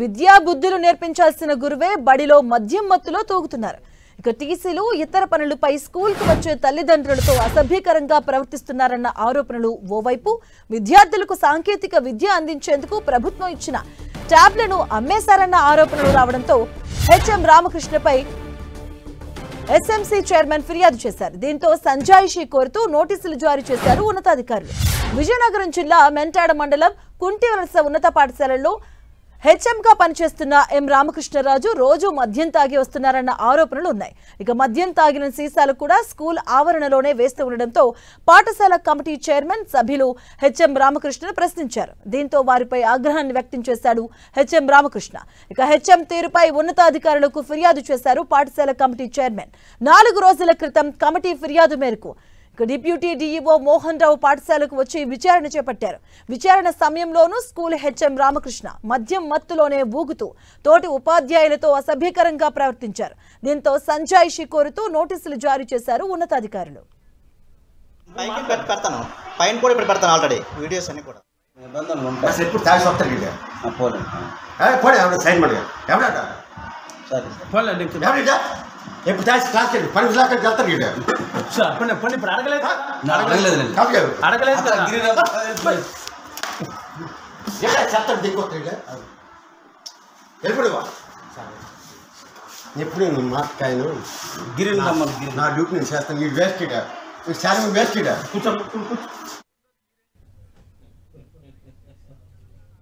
విద్యా బుద్ధులు నేర్పించాల్సిన గురువే బడిలో మద్యం మత్తులో తూగుతున్నారు. ఇక టీసీలు ఇతర పనులపై స్కూల్కు వచ్చే తల్లిదండ్రులతో అసభ్యకరంగా ప్రవర్తిస్తున్నారన్న ఆరోపణలు ఓవైపు, విద్యార్థులకు సాంకేతిక విద్య అందించేందుకు ప్రభుత్వం ఇచ్చిన ట్యాబ్లను అమ్మేశారన్న ఆరోపణలు రావడంతో హెచ్ఎం రామకృష్ణపై ఎస్ఎంసీ చైర్మన్ ఫిర్యాదు చేశారు. దీంతో సంజాయిషీ కోరుతూ నోటీసులు జారీ చేశారు ఉన్నతాధికారులు. విజయనగరం జిల్లా మెంటాడ మండలం కుంటివలస ఉన్నత పాఠశాలలో హెచ్ఎంగా పనిచేస్తున్న ఎం రామకృష్ణరాజు రోజు మద్యం తాగి వస్తున్నారన్న ఆరోపణలు ఉన్నాయి. ఇక మద్యం తాగిన సీసాలు కూడా స్కూల్ ఆవరణలోనే వేస్తూ ఉండడంతో పాఠశాల కమిటీ చైర్మన్ సభ్యులు హెచ్ఎం రామకృష్ణను ప్రశ్నించారు. దీంతో వారిపై ఆగ్రహాన్ని వ్యక్తం చేశాడు హెచ్ఎం రామకృష్ణ. ఇక హెచ్ఎం తీరుపై ఉన్నతాధికారులకు ఫిర్యాదు చేశారు పాఠశాల కమిటీ చైర్మన్. 4 రోజుల క్రితం కమిటీ ఫిర్యాదు మేరకు డిప్యూటీ డీఈఓ మోహన్ రావు పాఠశాలకు వచ్చి విచారణ చేపట్టారు. విచారణ సమయంలోనూ స్కూల్ హెచ్ఎం రామకృష్ణ మద్యం మత్తులోనే ఊగుతూ తోటి ఉపాధ్యాయులతో అసభ్యకరంగా ప్రవర్తించారు. దీంతో సంజాయిషీ కోరుతూ నోటీసులు జారీ చేశారు ఉన్నతాధికారులు. ఎప్పుడు దాచి క్లాస్ పని వెళ్తారు ఎప్పుడు నేను మాట్లాను గిరి నా డ్యూటీ నేను చేస్తాను. వేస్ట్ వేస్ట్ కూర్చో